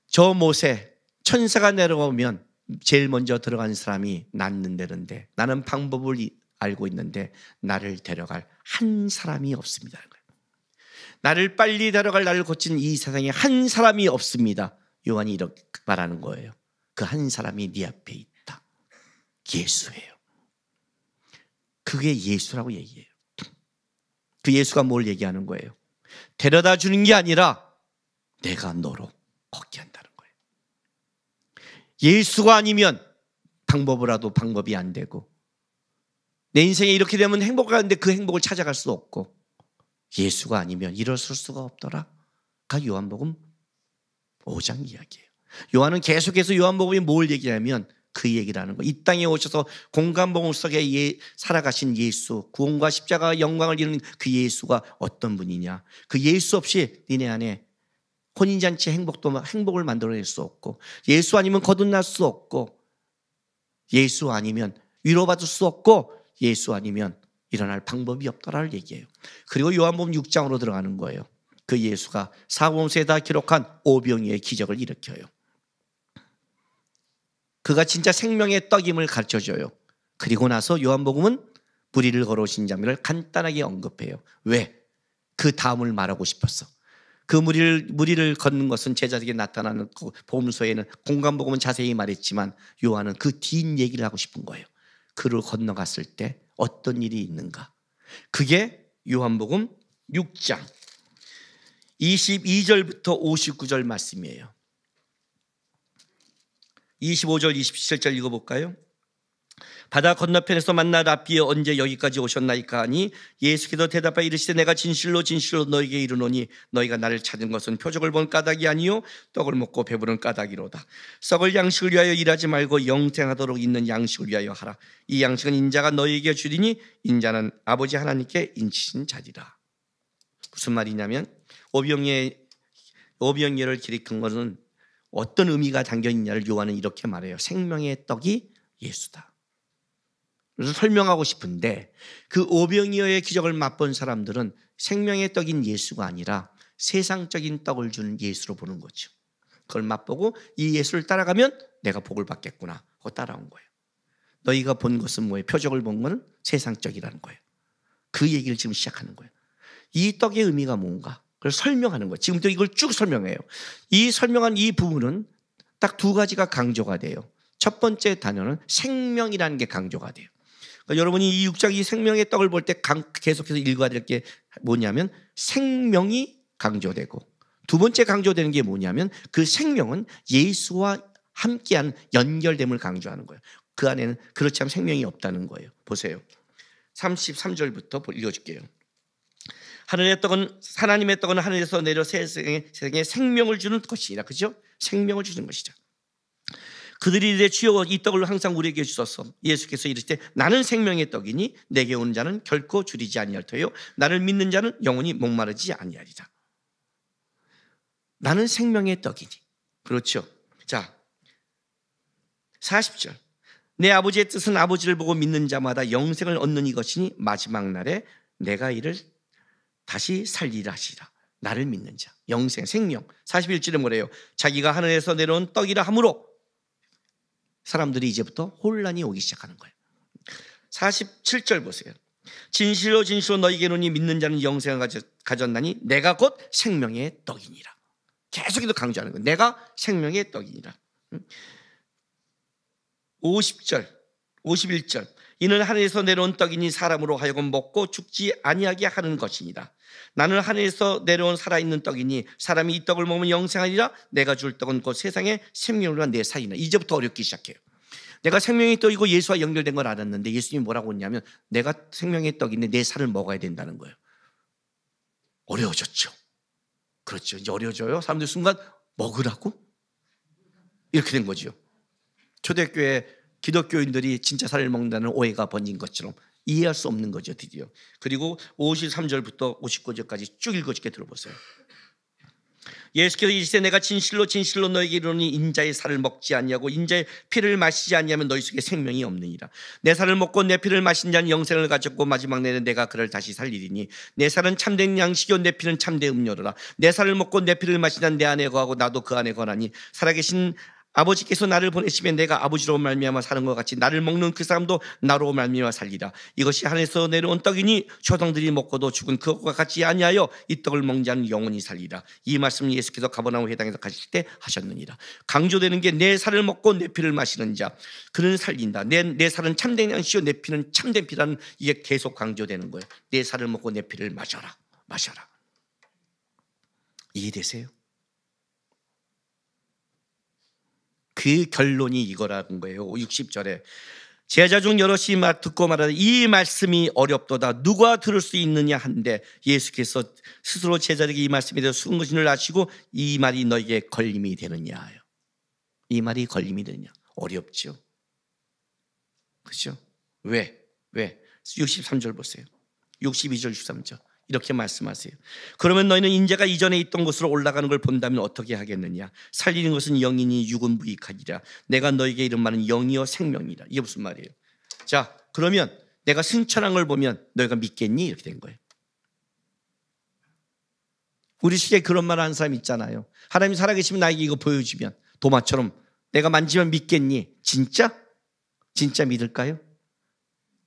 저 못에 천사가 내려오면 제일 먼저 들어간 사람이 낫는다는데 나는 방법을 알고 있는데 나를 데려갈 한 사람이 없습니다. 나를 빨리 데려갈 나를 고친 이 세상에 한 사람이 없습니다. 요한이 이렇게 말하는 거예요. 그 한 사람이 네 앞에 있다. 예수예요. 그게 예수라고 얘기해요. 그 예수가 뭘 얘기하는 거예요? 데려다 주는 게 아니라 내가 너로 걷게 한다는 거예요. 예수가 아니면 방법이 안 되고 내 인생에 이렇게 되면 행복하는데 그 행복을 찾아갈 수 없고 예수가 아니면 일어설 수가 없더라. 그 요한복음 5장 이야기예요. 요한은 계속해서 요한복음이 뭘 얘기하면 그 얘기를 하는 거예요. 이 땅에 오셔서 공간복음 속에 살아가신 예수, 구원과 십자가 영광을 이루는 그 예수가 어떤 분이냐. 그 예수 없이 니네 안에 혼인잔치 행복을 만들어낼 수 없고 예수 아니면 거듭날 수 없고 예수 아니면 위로받을 수 없고 예수 아니면 일어날 방법이 없더라를 얘기해요. 그리고 요한복음 6장으로 들어가는 거예요. 그 예수가 사복음서에 다 기록한 오병이어의 기적을 일으켜요. 그가 진짜 생명의 떡임을 가르쳐줘요. 그리고 나서 요한복음은 무리를 걸어오신 장면을 간단하게 언급해요. 왜? 그 다음을 말하고 싶었어. 그 무리를 걷는 것은 제자에게 나타나는 복음서에는 공간복음은 자세히 말했지만 요한은 그 뒷 얘기를 하고 싶은 거예요. 그를 건너갔을 때 어떤 일이 있는가. 그게 요한복음 6장 22절부터 59절 말씀이에요. 25절 27절 읽어볼까요? 바다 건너편에서 만나 랍비여 언제 여기까지 오셨나이까 하니 예수께서 대답하여 이르시되 내가 진실로 너에게 이르노니 너희가 나를 찾은 것은 표적을 본 까닭이 아니요 떡을 먹고 배부른 까닭이로다. 썩을 양식을 위하여 일하지 말고 영생하도록 있는 양식을 위하여 하라. 이 양식은 인자가 너희에게 주리니 인자는 아버지 하나님께 인치신 자리라. 무슨 말이냐면 오병이어를 기록한 것은 어떤 의미가 담겨있냐를 요한은 이렇게 말해요. 생명의 떡이 예수다. 그래서 설명하고 싶은데 그 오병이어의 기적을 맛본 사람들은 생명의 떡인 예수가 아니라 세상적인 떡을 주는 예수로 보는 거죠. 그걸 맛보고 이 예수를 따라가면 내가 복을 받겠구나 하고 따라온 거예요. 너희가 본 것은 뭐예요? 표적을 본 것은 세상적이라는 거예요. 그 얘기를 지금 시작하는 거예요. 이 떡의 의미가 뭔가? 그걸 설명하는 거예요. 지금도 이걸 쭉 설명해요. 이 설명한 이 부분은 딱 두 가지가 강조가 돼요. 첫 번째 단어는 생명이라는 게 강조가 돼요. 그러니까 여러분이 이 6장 이 생명의 떡을 볼 때 계속해서 읽어야 될 게 뭐냐면 생명이 강조되고, 두 번째 강조되는 게 뭐냐면 그 생명은 예수와 함께한 연결됨을 강조하는 거예요. 그 안에는 그렇지 않으면 생명이 없다는 거예요. 보세요. 33절부터 읽어줄게요. 하늘의 떡은, 하나님의 떡은 하늘에서 내려 세상에 생명을 주는 것이라. 그죠? 생명을 주는 것이죠. 그들이 이르되 주여 이 떡을 항상 우리에게 주소서. 예수께서 이르시되 나는 생명의 떡이니 내게 오는 자는 결코 줄이지 아니할 터요 나를 믿는 자는 영원히 목마르지 아니하리라. 나는 생명의 떡이니. 그렇죠. 자, 40절. 내 아버지의 뜻은 아버지를 보고 믿는 자마다 영생을 얻는 이것이니 마지막 날에 내가 이를 다시 살리라 하시라. 나를 믿는 자, 영생, 생명. 41절에 뭐래요? 자기가 하늘에서 내려온 떡이라 하므로 사람들이 이제부터 혼란이 오기 시작하는 거예요. 47절 보세요. 진실로 진실로 너희에게 이르노니 믿는 자는 영생을 가졌나니 내가 곧 생명의 떡이니라. 계속해서 강조하는 거예요. 내가 생명의 떡이니라. 50절, 51절. 이는 하늘에서 내려온 떡이니 사람으로 하여금 먹고 죽지 아니하게 하는 것이니라. 나는 하늘에서 내려온 살아있는 떡이니 사람이 이 떡을 먹으면 영생하리라. 내가 줄 떡은 곧 세상의 생명으로 내 살이나. 이제부터 어렵기 시작해요. 내가 생명의 떡이고 예수와 연결된 걸 알았는데 예수님이 뭐라고 했냐면 내가 생명의 떡인데 내 살을 먹어야 된다는 거예요. 어려워졌죠. 그렇죠. 이제 어려워져요. 사람들 순간 먹으라고? 이렇게 된 거죠. 초대교회 기독교인들이 진짜 살을 먹는다는 오해가 번진 것처럼 이해할 수 없는 거죠. 드디어. 그리고 53절부터 59절까지 쭉 읽어줄게. 들어보세요. 예수께서 이르시되 내가 진실로 진실로 너에게 이르노니 인자의 살을 먹지 아니하고 인자의 피를 마시지 아니하면 너희 속에 생명이 없느니라. 내 살을 먹고 내 피를 마신 자는 영생을 가졌고 마지막 날에 내가 그를 다시 살리리니 내 살은 참된 양식이요 내 피는 참된 음료로라. 내 살을 먹고 내 피를 마신 자는 내 안에 거하고 나도 그 안에 거하니 살아계신 아버지께서 나를 보내시면 내가 아버지로 말미암아 사는 것 같이 나를 먹는 그 사람도 나로 말미암아 살리라. 이것이 하늘에서 내려온 떡이니 조상들이 먹고도 죽은 그것과 같이 아니하여 이 떡을 먹는 자는 영원히 살리라. 이 말씀을 예수께서 가버나움 회당에서 가실 때 하셨느니라. 강조되는 게 내 살을 먹고 내 피를 마시는 자 그는 살린다. 내 살은 참된 양식이요 내 피는 참된 피라는 이게 계속 강조되는 거예요. 내 살을 먹고 내 피를 마셔라. 이해되세요? 그 결론이 이거라는 거예요. 60절에 제자 중 여럿이 듣고 말하되 이 말씀이 어렵도다 누가 들을 수 있느냐 한데 예수께서 스스로 제자들에게 이 말씀에 대해서 숨은 것을 아시고 이 말이 너에게 걸림이 되느냐. 이 말이 걸림이 되느냐. 어렵죠. 그렇죠? 왜? 63절 보세요. 62절 63절 이렇게 말씀하세요. 그러면 너희는 인자가 이전에 있던 곳으로 올라가는 걸 본다면 어떻게 하겠느냐. 살리는 것은 영이니 육은 무익하니라. 내가 너에게 이른 말은 영이요 생명이라. 이게 무슨 말이에요? 자, 그러면 내가 승천한 걸 보면 너희가 믿겠니? 이렇게 된 거예요. 우리 시대에 그런 말 하는 사람 있잖아요. 하나님이 살아계시면 나에게 이거 보여주면 도마처럼 내가 만지면 믿겠니? 진짜 믿을까요?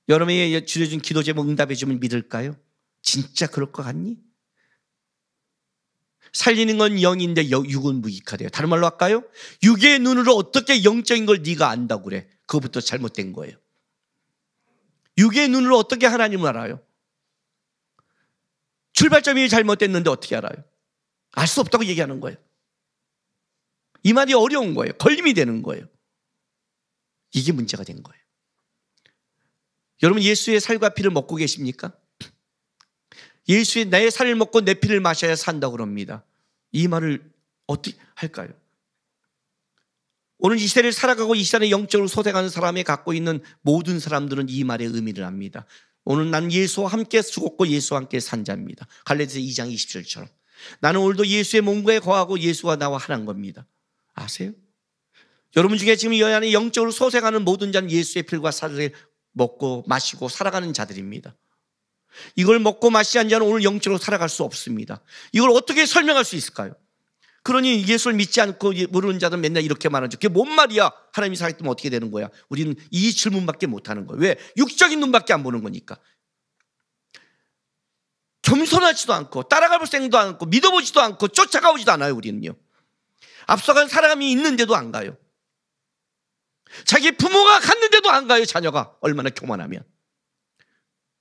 여러분이 주려준 기도 제목 응답해주면 믿을까요? 진짜 그럴 것 같니? 살리는 건 영인데 육은 무익하대요. 다른 말로 할까요? 육의 눈으로 어떻게 영적인 걸 네가 안다고 그래? 그것부터 잘못된 거예요. 육의 눈으로 어떻게 하나님을 알아요? 출발점이 잘못됐는데 어떻게 알아요? 알 수 없다고 얘기하는 거예요. 이 말이 어려운 거예요. 걸림이 되는 거예요. 이게 문제가 된 거예요. 여러분 예수의 살과 피를 먹고 계십니까? 예수의 나의 살을 먹고 내 피를 마셔야 산다고 그럽니다. 이 말을 어떻게 할까요? 오늘 이 시대를 살아가고 이 시대에 영적으로 소생하는 사람이 갖고 있는 모든 사람들은 이 말의 의미를 압니다. 오늘 난 예수와 함께 죽었고 예수와 함께 산 자입니다. 갈라디아서 2장 20절처럼 나는 오늘도 예수의 몸에 거하고 예수와 나와 하나인 겁니다. 아세요? 여러분 중에 지금 이 안에 영적으로 소생하는 모든 자는 예수의 피와 살을 먹고 마시고 살아가는 자들입니다. 이걸 먹고 마시지 않는 자는 오늘 영적으로 살아갈 수 없습니다. 이걸 어떻게 설명할 수 있을까요? 그러니 예수를 믿지 않고 모르는 자들은 맨날 이렇게 말하죠. 그게 뭔 말이야? 하나님이 살아있으면 어떻게 되는 거야? 우리는 이 질문밖에 못하는 거예요. 왜? 육적인 눈밖에 안 보는 거니까. 겸손하지도 않고 따라가볼 생각도 않고 믿어보지도 않고 쫓아가오지도 않아요. 우리는요. 앞서간 사람이 있는데도 안 가요. 자기 부모가 갔는데도 안 가요. 자녀가 얼마나 교만하면.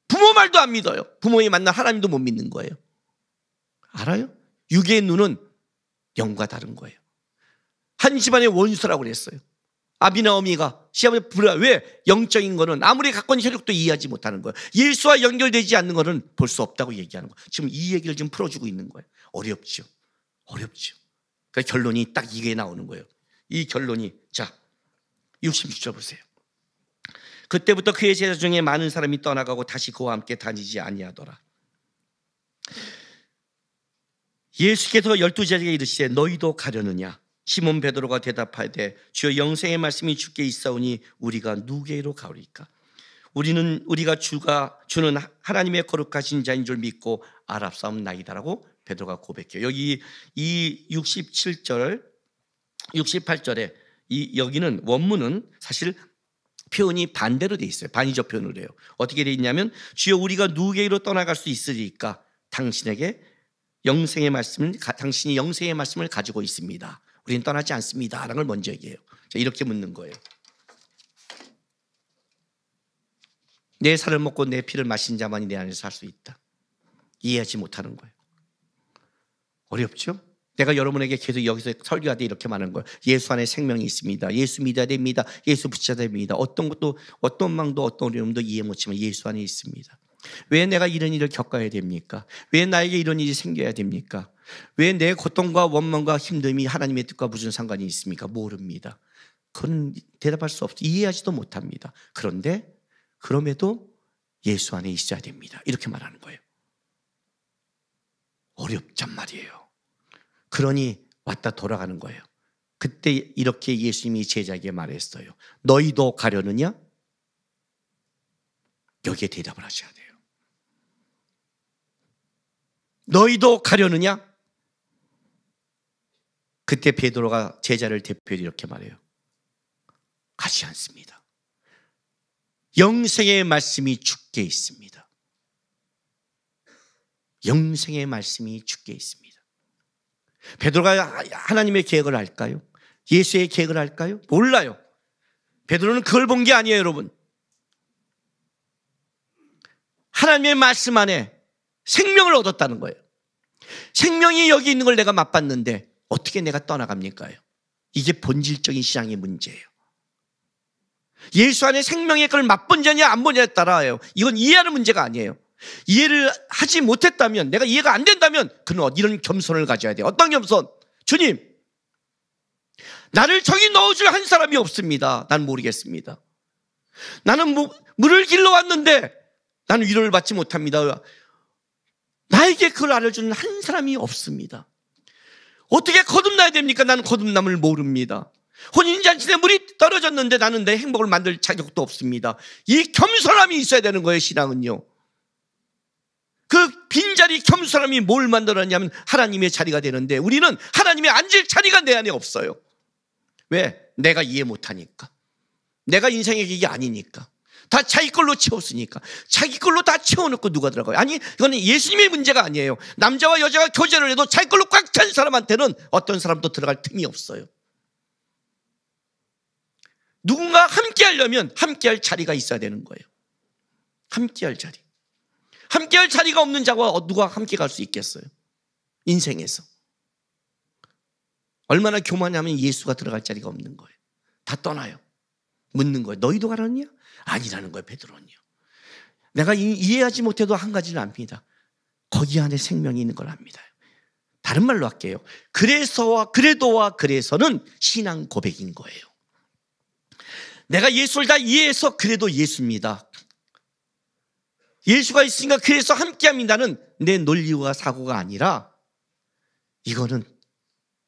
부모 말도 안 믿어요. 부모의 만난 하나님도 못 믿는 거예요. 알아요? 육의 눈은 영과 다른 거예요. 한 집안의 원수라고 그랬어요. 아비나 어미가 시험에 불화. 왜? 영적인 거는 아무리 갖고 있는 혈육도 이해하지 못하는 거예요. 예수와 연결되지 않는 거는 볼 수 없다고 얘기하는 거예요. 지금 이 얘기를 지금 풀어주고 있는 거예요. 어렵죠. 어렵죠. 그러니까 결론이 딱 이게 나오는 거예요. 이 결론이, 자 66절 보세요. 그때부터 그의 제자 중에 많은 사람이 떠나가고 다시 그와 함께 다니지 아니하더라. 예수께서 12제자에게 이르시되 너희도 가려느냐? 시몬 베드로가 대답하되 주여 영생의 말씀이 주께 있사오니 우리가 누구에게로 가오리까? 우리가 주는 하나님의 거룩하신 자인 줄 믿고 알았사옵나이다라고 베드로가 고백해요. 여기 이 67절 68절에 여기는 원문은 사실 표현이 반대로 돼 있어요. 반의적 표현을 해요. 어떻게 돼 있냐면 주여 우리가 누구에게로 떠나갈 수 있으리까? 당신이 영생의 말씀을 가지고 있습니다. 우리는 떠나지 않습니다 라는 걸 먼저 얘기해요. 자, 이렇게 묻는 거예요. 내 살을 먹고 내 피를 마신 자만이 내 안에서 살 수 있다. 이해하지 못하는 거예요. 어렵죠? 내가 여러분에게 계속 여기서 설교할 때 이렇게 말하는 거예요. 예수 안에 생명이 있습니다. 예수 믿어야 됩니다. 예수 붙여야 됩니다. 어떤 것도 어떤 망도 어떤 어려움도 이해 못하지만 예수 안에 있습니다. 왜 내가 이런 일을 겪어야 됩니까? 왜 나에게 이런 일이 생겨야 됩니까? 왜 내 고통과 원망과 힘듦이 하나님의 뜻과 무슨 상관이 있습니까? 모릅니다. 그건 대답할 수 없어요. 이해하지도 못합니다. 그럼에도 예수 안에 있어야 됩니다. 이렇게 말하는 거예요. 어렵단 말이에요. 그러니 왔다 돌아가는 거예요. 그때 이렇게 예수님이 제자에게 말했어요. 너희도 가려느냐? 여기에 대답을 하셔야 돼요. 너희도 가려느냐? 그때 베드로가 제자를 대표해 이렇게 말해요. 가지 않습니다. 영생의 말씀이 주께 있습니다. 영생의 말씀이 주께 있습니다. 베드로가 하나님의 계획을 알까요? 예수의 계획을 알까요? 몰라요. 베드로는 그걸 본 게 아니에요, 여러분. 하나님의 말씀 안에 생명을 얻었다는 거예요. 생명이 여기 있는 걸 내가 맛봤는데 어떻게 내가 떠나갑니까? 이게 본질적인 신앙의 문제예요. 예수 안에 생명의 걸 맛본 자냐 안 보냐에 따라요. 이건 이해하는 문제가 아니에요. 이해를 하지 못했다면, 내가 이해가 안 된다면 그는 이런 겸손을 가져야 돼요. 어떤 겸손? 주님, 나를 저기 넣어줄 한 사람이 없습니다. 난 모르겠습니다. 나는 물을 길러 왔는데 나는 위로를 받지 못합니다. 나에게 그걸 알려주는 한 사람이 없습니다. 어떻게 거듭나야 됩니까? 나는 거듭남을 모릅니다. 혼인잔치에 물이 떨어졌는데 나는 내 행복을 만들 자격도 없습니다. 이 겸손함이 있어야 되는 거예요. 신앙은요. 그 빈자리 겸손함이 뭘 만들었냐면 하나님의 자리가 되는데 우리는 하나님의 앉을 자리가 내 안에 없어요. 왜? 내가 이해 못하니까. 내가 인생의 길이 아니니까. 다 자기 걸로 채웠으니까. 자기 걸로 다 채워놓고 누가 들어가요? 아니, 이거는 예수님의 문제가 아니에요. 남자와 여자가 교제를 해도 자기 걸로 꽉 찬 사람한테는 어떤 사람도 들어갈 틈이 없어요. 누군가 함께 하려면 함께 할 자리가 있어야 되는 거예요. 함께 할 자리. 함께 할 자리가 없는 자와 누가 함께 갈 수 있겠어요? 인생에서. 얼마나 교만하면 예수가 들어갈 자리가 없는 거예요. 다 떠나요. 묻는 거예요. 너희도 가라냐? 아니라는 거예요. 베드로는요. 내가 이해하지 못해도 한 가지는 압니다. 거기 안에 생명이 있는 걸 압니다. 다른 말로 할게요. 그래서와 그래도와 그래서는 신앙 고백인 거예요. 내가 예수를 다 이해해서 그래도 예수입니다. 예수가 있으니까 그래서 함께합니다는 내 논리와 사고가 아니라 이거는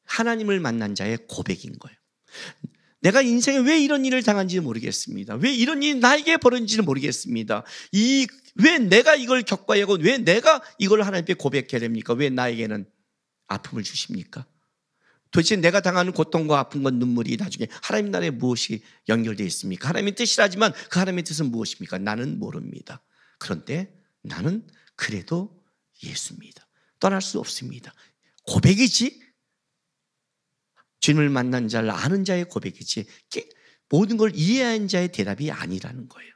하나님을 만난 자의 고백인 거예요. 내가 인생에 왜 이런 일을 당한지 모르겠습니다. 왜 이런 일이 나에게 벌어진지는 모르겠습니다. 왜 내가 이걸 겪어야 하고 왜 내가 이걸 하나님께 고백해야 됩니까? 왜 나에게는 아픔을 주십니까? 도대체 내가 당하는 고통과 아픔과 눈물이 나중에 하나님 나라에 무엇이 연결되어 있습니까? 하나님의 뜻이라지만 그 하나님의 뜻은 무엇입니까? 나는 모릅니다. 그런데 나는 그래도 예수입니다. 떠날 수 없습니다. 고백이지, 주님을 만난 자를 아는 자의 고백이지 모든 걸 이해한 자의 대답이 아니라는 거예요.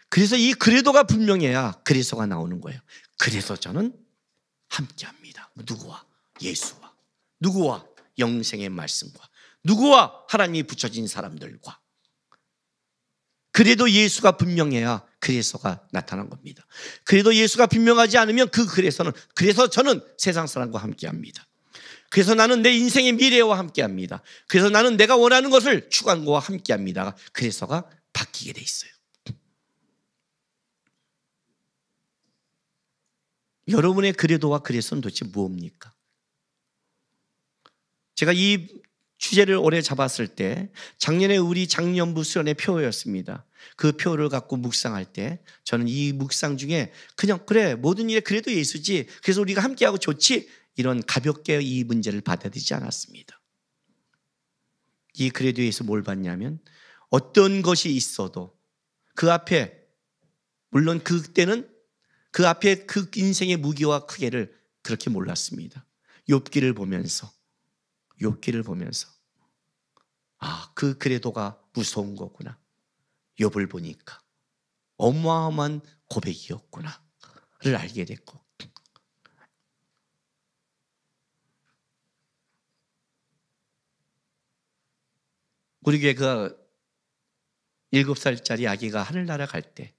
그래서 이 그래도가 분명해야 그래서가 나오는 거예요. 그래서 저는 함께합니다. 누구와? 예수와. 누구와? 영생의 말씀과. 누구와? 하나님이 붙여진 사람들과. 그래도 예수가 분명해야 그래서가 나타난 겁니다. 그래도 예수가 분명하지 않으면 그래서 저는 세상 사람과 함께합니다. 그래서 나는 내 인생의 미래와 함께합니다. 그래서 나는 내가 원하는 것을 추구하는 것과 함께합니다. 그래서가 바뀌게 돼 있어요. 여러분의 그래도와 그래서는 도대체 무엇입니까? 제가 이 주제를 오래 잡았을 때 작년에 우리 작년부 수련의 표였습니다. 그 표를 갖고 묵상할 때 저는 이 묵상 중에 그냥 그래 모든 일에 그래도 예수지, 그래서 우리가 함께하고 좋지, 이런 가볍게 이 문제를 받아들이지 않았습니다. 이 그래도 예수 뭘 봤냐면 어떤 것이 있어도 그 앞에, 물론 그때는 그 앞에 그 인생의 무게와 크기를 그렇게 몰랐습니다. 욥기를 보면서 그 그래도가 무서운 거구나. 욥을 보니까 어마어마한 고백이었구나를 알게 됐고, 우리 교회 그 7살짜리 아기가 하늘나라 갈 때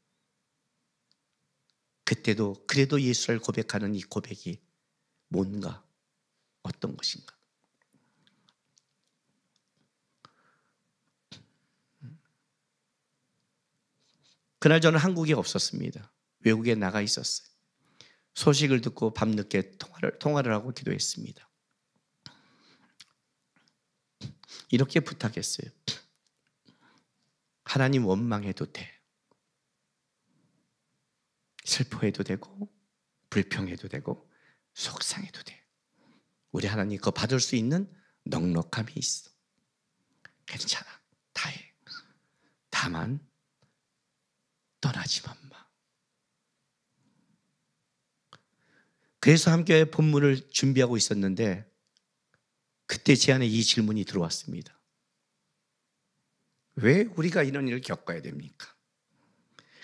그때도 그래도 예수를 고백하는 이 고백이 뭔가, 어떤 것인가. 그날 저는 한국에 없었습니다. 외국에 나가 있었어요. 소식을 듣고 밤늦게 통화를 하고 기도했습니다. 이렇게 부탁했어요. 하나님, 원망해도 돼. 슬퍼해도 되고 불평해도 되고 속상해도 돼. 우리 하나님 그거 받을 수 있는 넉넉함이 있어. 괜찮아. 다 해. 다만 떠나지만 마. 그래서 함께 본문을 준비하고 있었는데 그때 제 안에 이 질문이 들어왔습니다. 왜 우리가 이런 일을 겪어야 됩니까?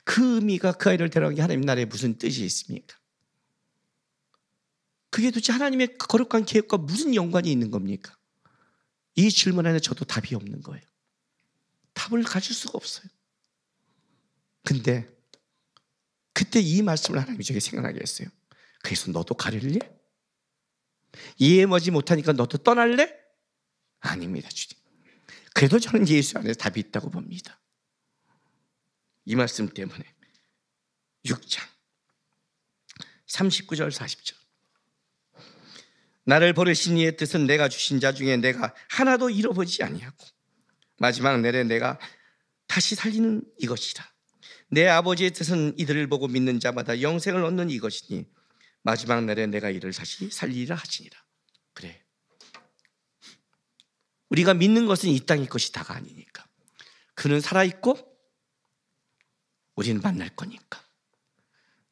그 의미가, 그 아이를 데려간 게 하나님 나라에 무슨 뜻이 있습니까? 그게 도대체 하나님의 거룩한 계획과 무슨 연관이 있는 겁니까? 이 질문 안에 저도 답이 없는 거예요. 답을 가질 수가 없어요. 근데 그때 이 말씀을 하나님이 저에게 생각나게 했어요. 그래서 너도 가릴래? 이해하지 못하니까 너도 떠날래? 아닙니다, 주님. 그래도 저는 예수 안에 답이 있다고 봅니다. 이 말씀 때문에 6장 39절 40절 나를 버리신 이의 뜻은 내가 주신 자 중에 내가 하나도 잃어보지 아니하고 마지막 날에 내가 다시 살리는 이것이라. 내 아버지의 뜻은 이들을 보고 믿는 자마다 영생을 얻는 이것이니 마지막 날에 내가 이를 다시 살리리라 하시니라. 그래, 우리가 믿는 것은 이 땅의 것이 다가 아니니까. 그는 살아있고 우리는 만날 거니까.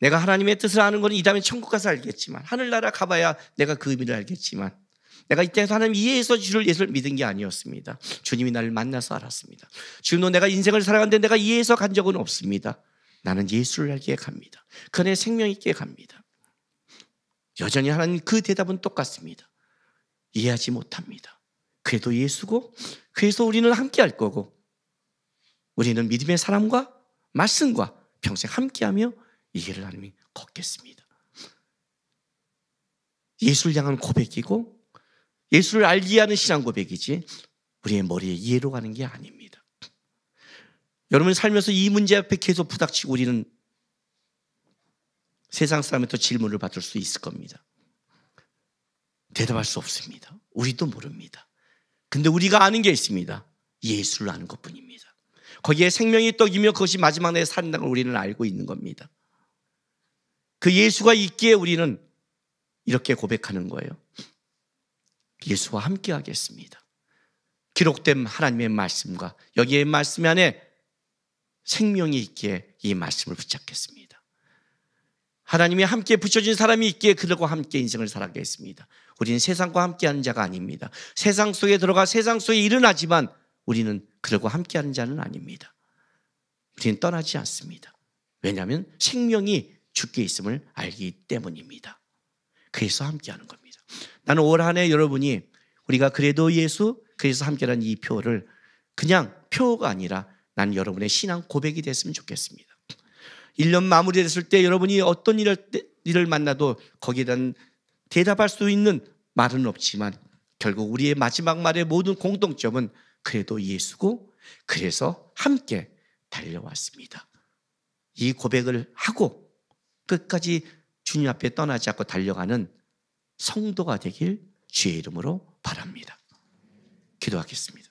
내가 하나님의 뜻을 아는 것은 이 다음에 천국 가서 알겠지만, 하늘나라 가봐야 내가 그 의미를 알겠지만, 내가 이때에서 하나님 이해해서 주를 예수를 믿은 게 아니었습니다. 주님이 나를 만나서 알았습니다. 지금도 내가 인생을 살아가는데 내가 이해해서 간 적은 없습니다. 나는 예수를 알기에 갑니다. 그 안에 생명 있게 갑니다. 여전히 하나님 그 대답은 똑같습니다. 이해하지 못합니다. 그래도 예수고, 그래서 우리는 함께 할 거고, 우리는 믿음의 사람과 말씀과 평생 함께하며 이 길을 하나님이 걷겠습니다. 예수를 향한 고백이고 예수를 알게 하는 신앙 고백이지 우리의 머리에 이해로 가는 게 아닙니다. 여러분 살면서 이 문제 앞에 계속 부닥치고 우리는 세상 사람한테 질문을 받을 수 있을 겁니다. 대답할 수 없습니다. 우리도 모릅니다. 근데 우리가 아는 게 있습니다. 예수를 아는 것뿐입니다. 거기에 생명이 떡이며 그것이 마지막 날에 산다는 걸 우리는 알고 있는 겁니다. 그 예수가 있기에 우리는 이렇게 고백하는 거예요. 예수와 함께 하겠습니다. 기록된 하나님의 말씀과 여기에 말씀 안에 생명이 있기에 이 말씀을 붙잡겠습니다. 하나님이 함께 붙여준 사람이 있기에 그들과 함께 인생을 살아가게 했습니다. 우리는 세상과 함께하는 자가 아닙니다. 세상 속에 들어가 세상 속에 일어나지만 우리는 그들과 함께하는 자는 아닙니다. 우리는 떠나지 않습니다. 왜냐하면 생명이 주께 있음을 알기 때문입니다. 그래서 함께하는 겁니다. 나는 올 한 해 여러분이 우리가 그래도 예수, 그래서 함께라는 이 표를 그냥 표가 아니라 난 여러분의 신앙 고백이 됐으면 좋겠습니다. 1년 마무리됐을 때 여러분이 어떤 일을 만나도 거기에 대한 대답할 수 있는 말은 없지만 결국 우리의 마지막 말의 모든 공통점은 그래도 예수고 그래서 함께 달려왔습니다. 이 고백을 하고 끝까지 주님 앞에 떠나지 않고 달려가는 성도가 되길 주의 이름으로 바랍니다. 기도하겠습니다.